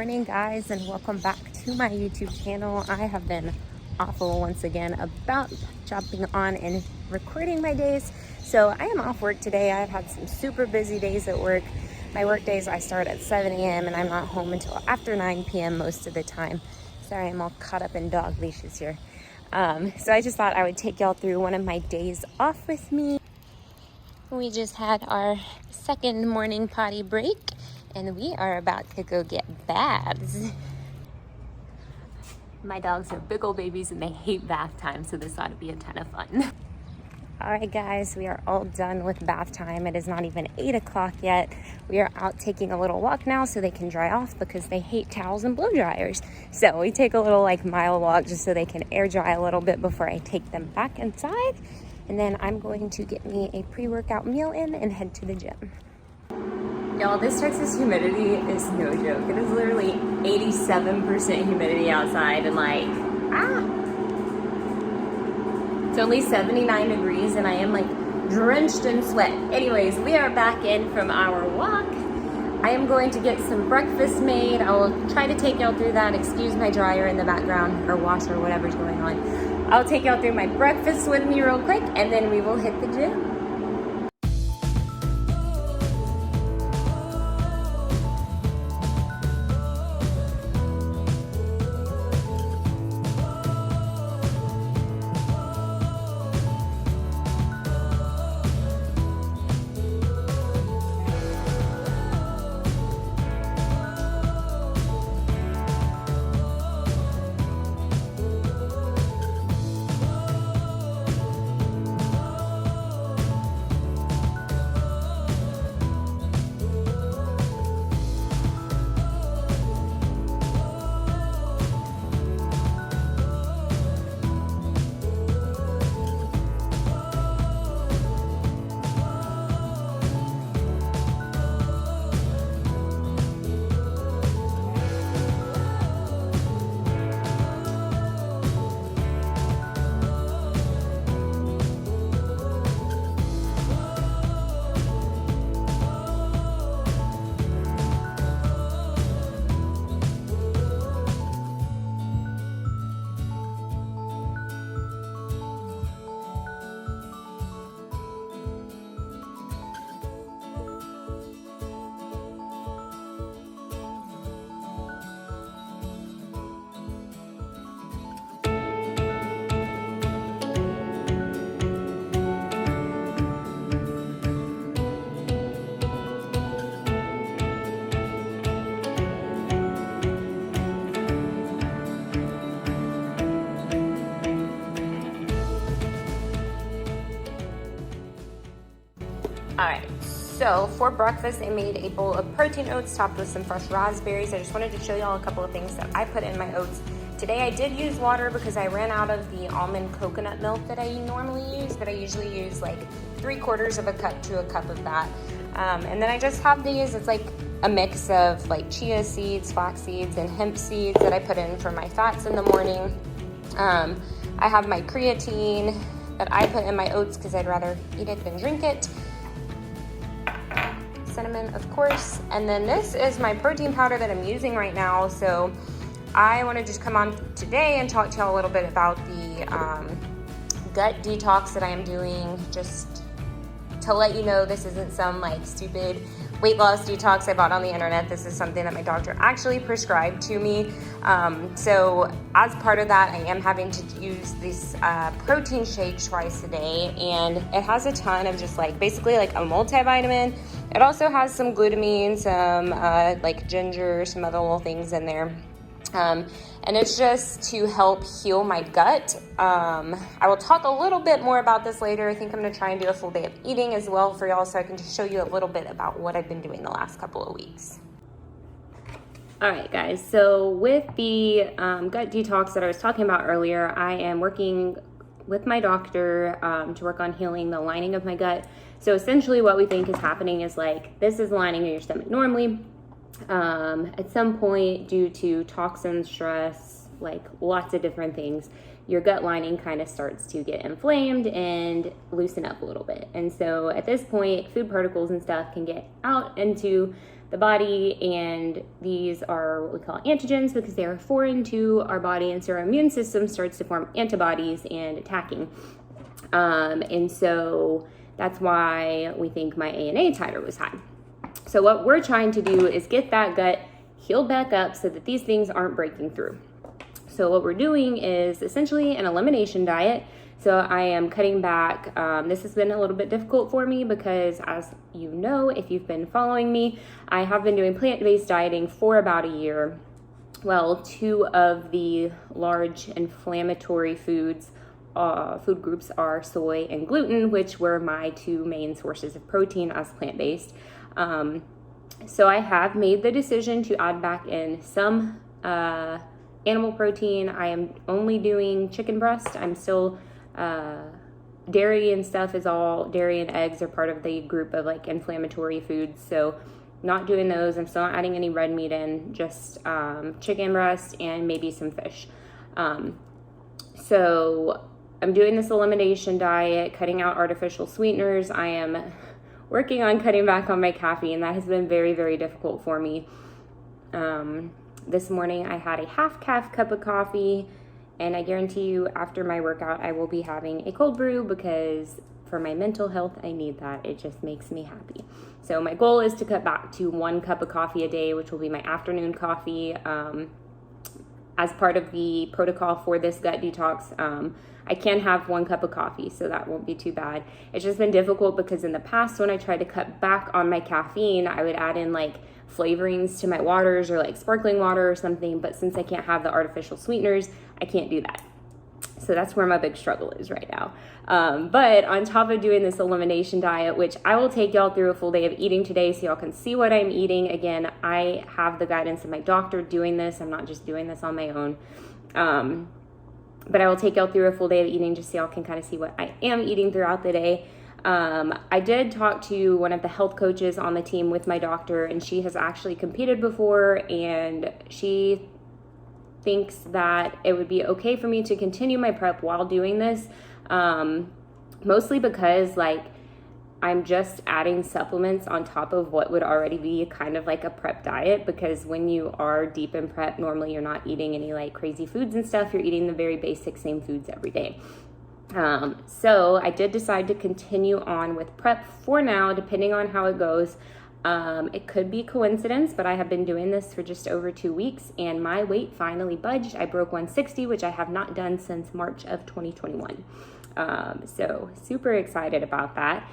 morning, guys, and welcome back to my YouTube channel. I have been awful once again about jumping on and recording my days. So I am off work today. I've had some super busy days at work. My work days, I start at 7 a.m. and I'm not home until after 9 p.m. most of the time. Sorry, I'm all caught up in dog leashes here. So I just thought I would take y'all through one of my days off with me. We just had our second morning potty break and we are about to go get baths. My dogs are big old babies and they hate bath time, so this ought to be a ton of fun. All right, guys, we are all done with bath time. It is not even 8 o'clock yet. We are out taking a little walk now so they can dry off because they hate towels and blow dryers. So we take a little mile walk just so they can air dry a little bit before I take them back inside. And then I'm going to get me a pre-workout meal in and head to the gym. Y'all, this Texas humidity is no joke. It is literally 87% humidity outside and it's only 79 degrees and I am drenched in sweat. Anyways, we are back in from our walk. I am going to get some breakfast made. I will try to take y'all through that. Excuse my dryer in the background, or washer, or whatever's going on. I'll take y'all through my breakfast with me real quick and then we will hit the gym. All right, so for breakfast, I made a bowl of protein oats topped with some fresh raspberries. I just wanted to show y'all a couple of things that I put in my oats. Today I did use water because I ran out of the almond coconut milk that I normally use, but I usually use 3/4 of a cup to a cup of that. And then I just have these, it's a mix of chia seeds, flax seeds, and hemp seeds that I put in for my fats in the morning. I have my creatine that I put in my oats because I'd rather eat it than drink it. Cinnamon, of course, and then this is my protein powder that I'm using right now. So I want to just come on today and talk to y'all a little bit about the gut detox that I am doing, just to let you know this isn't some stupid weight loss detox I bought on the internet. This is something that my doctor actually prescribed to me. So as part of that, I am having to use this protein shake twice a day, and it has a ton of just basically a multivitamin. It also has some glutamine, some ginger, some other little things in there. And it's just to help heal my gut. I will talk a little bit more about this later. I think I'm gonna try and do a full day of eating as well for y'all, so I can just show you a little bit about what I've been doing the last couple of weeks. All right, guys, so with the gut detox that I was talking about earlier, I am working with my doctor to work on healing the lining of my gut. So essentially what we think is happening is this is the lining of your stomach normally. At some point, due to toxins, stress, like lots of different things, your gut lining kind of starts to get inflamed and loosen up a little bit. And so at this point, food particles and stuff can get out into the body, and these are what we call antigens because they are foreign to our body, and so our immune system starts to form antibodies and attacking. And so that's why we think my ANA titer was high. So what we're trying to do is get that gut healed back up so that these things aren't breaking through. So what we're doing is essentially an elimination diet. So I am cutting back. This has been a little bit difficult for me because, as you know, if you've been following me, I have been doing plant-based dieting for about a year. Well, 2 of the large inflammatory food groups are soy and gluten, which were my 2 main sources of protein as plant-based. So I have made the decision to add back in some animal protein. I am only doing chicken breast. I'm still dairy and stuff is all, dairy and eggs are part of the group of like inflammatory foods, so not doing those. I'm still not adding any red meat in, just chicken breast and maybe some fish. So I'm doing this elimination diet, cutting out artificial sweeteners. I am working on cutting back on my caffeine. That has been very, very difficult for me. This morning I had a half-calf cup of coffee, and I guarantee you after my workout I will be having a cold brew because for my mental health I need that. It just makes me happy. So my goal is to cut back to 1 cup of coffee a day, which will be my afternoon coffee. As part of the protocol for this gut detox, I can have 1 cup of coffee, so that won't be too bad. It's just been difficult because in the past when I tried to cut back on my caffeine, I would add in like flavorings to my waters or like sparkling water or something, but since I can't have the artificial sweeteners, I can't do that. So that's where my big struggle is right now. But on top of doing this elimination diet, which I will take y'all through a full day of eating today so y'all can see what I'm eating. Again, I have the guidance of my doctor doing this. I'm not just doing this on my own. But I will take y'all through a full day of eating just so y'all can kind of see what I am eating throughout the day. I did talk to one of the health coaches on the team with my doctor, and she has actually competed before, and she thinks that it would be okay for me to continue my prep while doing this, mostly because like I'm just adding supplements on top of what would already be kind of like a prep diet, because when you are deep in prep, normally you're not eating any like crazy foods and stuff. You're eating the very basic same foods every day. So I did decide to continue on with prep for now, depending on how it goes. It could be coincidence, but I have been doing this for just over 2 weeks and my weight finally budged. I broke 160, which I have not done since March of 2021. So super excited about that.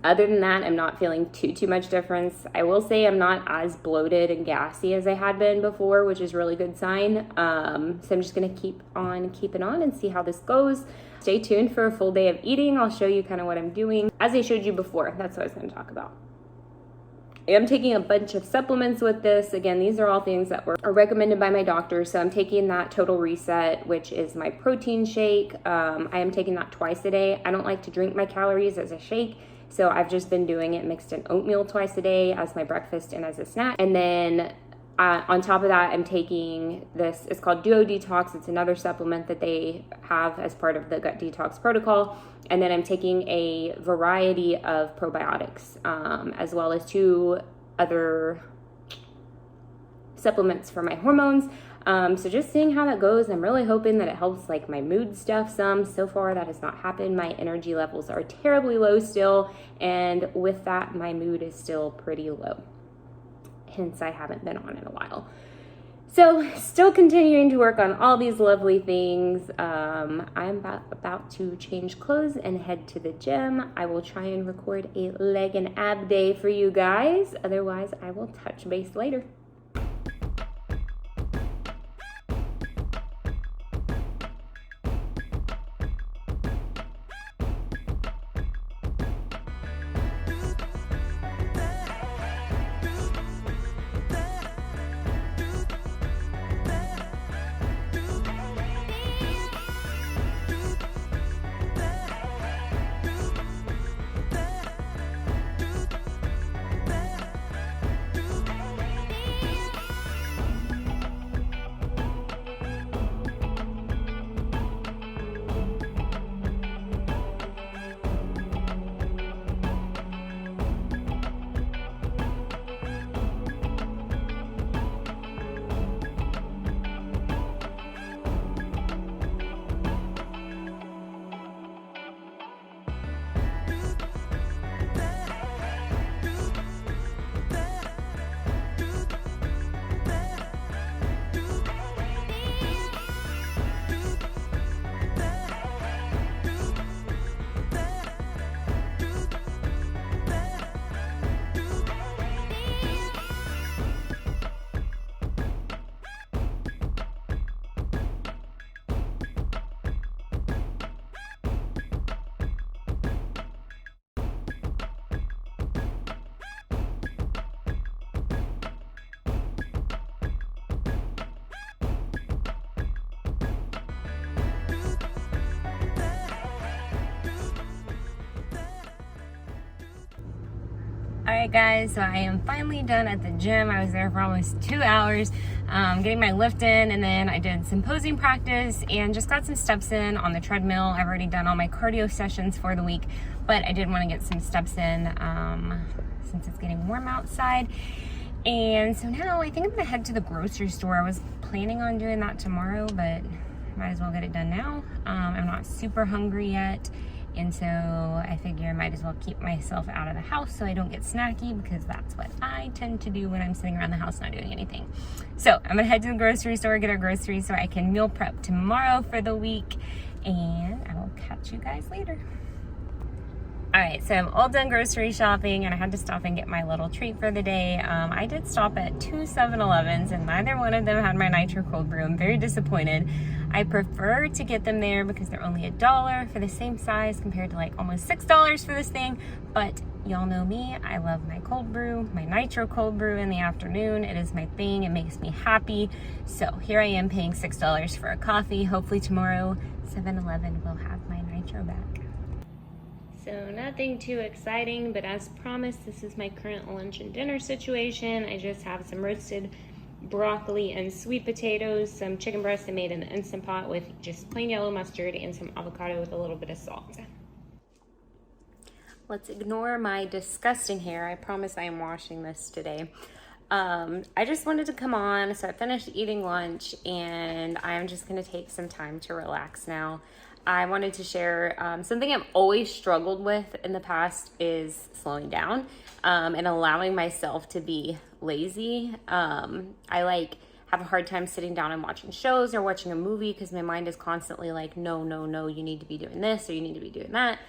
Other than that, I'm not feeling too much difference. I will say I'm not as bloated and gassy as I had been before, which is a really good sign. So I'm just going to keep on keeping on and see how this goes. Stay tuned for a full day of eating. I'll show you kind of what I'm doing. As I showed you before, that's what I was going to talk about. I'm taking a bunch of supplements with this. Again, these are all things that are recommended by my doctor. So I'm taking that Total Reset, which is my protein shake. I am taking that twice a day. I don't like to drink my calories as a shake, so I've just been doing it mixed in oatmeal twice a day as my breakfast and as a snack. And then on top of that, I'm taking this, it's called Detox. It's another supplement that they have as part of the gut detox protocol. And then I'm taking a variety of probiotics, as well as 2 other supplements for my hormones. So just seeing how that goes. I'm really hoping that it helps like my mood stuff some. So far that has not happened. My energy levels are terribly low still, and with that my mood is still pretty low. Hence I haven't been on in a while. So still continuing to work on all these lovely things. I'm about to change clothes and head to the gym. I will try and record a leg and ab day for you guys. Otherwise I will touch base later. Alright guys, so I am finally done at the gym. I was there for almost 2 hours getting my lift in, and then I did some posing practice and just got some steps in on the treadmill. I've already done all my cardio sessions for the week, but I did want to get some steps in since it's getting warm outside. And so now I think I'm gonna head to the grocery store. I was planning on doing that tomorrow, but might as well get it done now. I'm not super hungry yet, and so I figure I might as well keep myself out of the house so I don't get snacky, because that's what I tend to do when I'm sitting around the house not doing anything. So I'm gonna head to the grocery store, get our groceries so I can meal prep tomorrow for the week, and I will catch you guys later. Alright, so I'm all done grocery shopping, and I had to stop and get my little treat for the day. I did stop at 2 7-Elevens, and neither one of them had my nitro cold brew. I'm very disappointed. I prefer to get them there because they're only $1 for the same size compared to like almost $6 for this thing. But y'all know me, I love my cold brew, my nitro cold brew in the afternoon. It is my thing, it makes me happy. So here I am paying $6 for a coffee. Hopefully tomorrow 7-Eleven will have my nitro back. So nothing too exciting, but as promised, this is my current lunch and dinner situation. I just have some roasted broccoli and sweet potatoes, some chicken breast I made in the Instant Pot with just plain yellow mustard, and some avocado with a little bit of salt. Let's ignore my disgusting hair. I promise I am washing this today. I just wanted to come on, so I finished eating lunch, and I'm just gonna take some time to relax now. I wanted to share something I've always struggled with in the past is slowing down and allowing myself to be lazy. I have a hard time sitting down and watching shows or watching a movie because my mind is constantly like, no, you need to be doing this or you need to be doing that.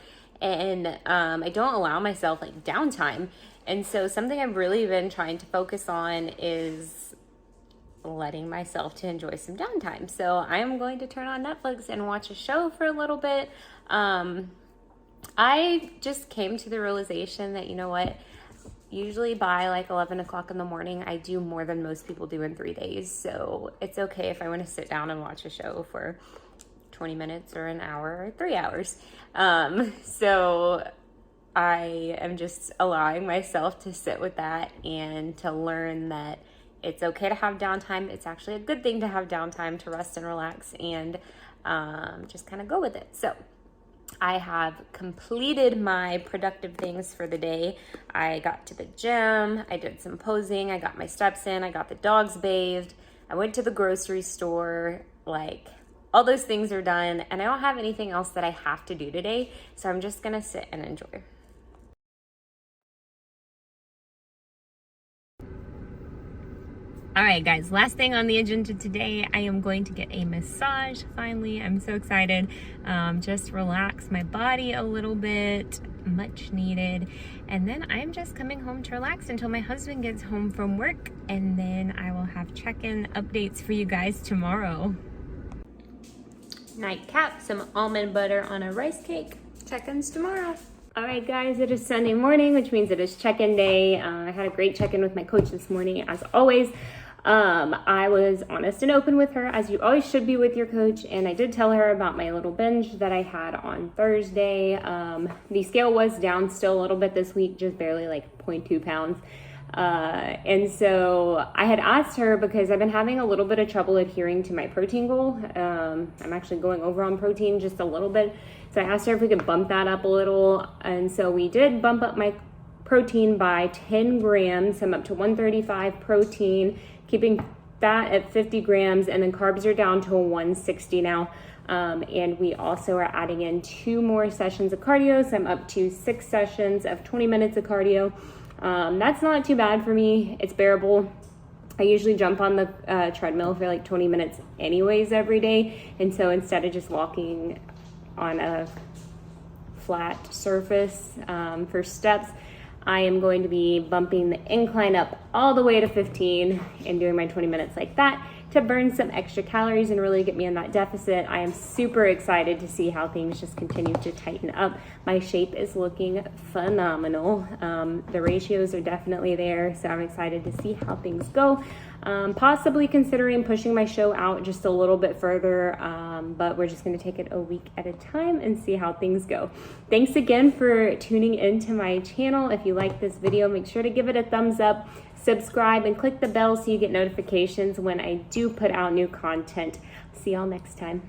And I don't allow myself like downtime. And so something I've really been trying to focus on is letting myself to enjoy some downtime. So I am going to turn on Netflix and watch a show for a little bit. I just came to the realization that, you know what, usually by like 11 o'clock in the morning, I do more than most people do in 3 days. So it's okay if I want to sit down and watch a show for 20 minutes or an hour or 3 hours. So I am just allowing myself to sit with that and to learn that it's okay to have downtime. It's actually a good thing to have downtime, to rest and relax, and just kind of go with it. So I have completed my productive things for the day. I got to the gym, I did some posing, I got my steps in, I got the dogs bathed, I went to the grocery store, like all those things are done, and I don't have anything else that I have to do today, so I'm just gonna sit and enjoy. All right, guys, last thing on the agenda today, I am going to get a massage. Finally, I'm so excited. Just relax my body a little bit, much needed. And then I'm just coming home to relax until my husband gets home from work, and then I will have check-in updates for you guys tomorrow. Nightcap, some almond butter on a rice cake. Check-ins tomorrow. All right, guys, it is Sunday morning, which means it is check-in day. I had a great check-in with my coach this morning, as always. I was honest and open with her, as you always should be with your coach, and I did tell her about my little binge that I had on Thursday. The scale was down still a little bit this week, just barely like 0.2 pounds. And so I had asked her, because I've been having a little bit of trouble adhering to my protein goal. I'm actually going over on protein just a little bit. So I asked her if we could bump that up a little. And so we did bump up my protein by 10 grams. I'm up to 135 protein, keeping fat at 50 grams, and then carbs are down to a 160 now. And we also are adding in 2 more sessions of cardio. So I'm up to 6 sessions of 20 minutes of cardio. That's not too bad for me. It's bearable. I usually jump on the treadmill for like 20 minutes anyways every day. And so instead of just walking on a flat surface for steps, I am going to be bumping the incline up all the way to 15 and doing my 20 minutes like that to burn some extra calories and really get me in that deficit. I am super excited to see how things just continue to tighten up. My shape is looking phenomenal. The ratios are definitely there, so I'm excited to see how things go. Possibly considering pushing my show out just a little bit further, but we're just going to take it a week at a time and see how things go. Thanks again for tuning into my channel. If you like this video, make sure to give it a thumbs up, subscribe, and click the bell so you get notifications when I do put out new content. See y'all next time.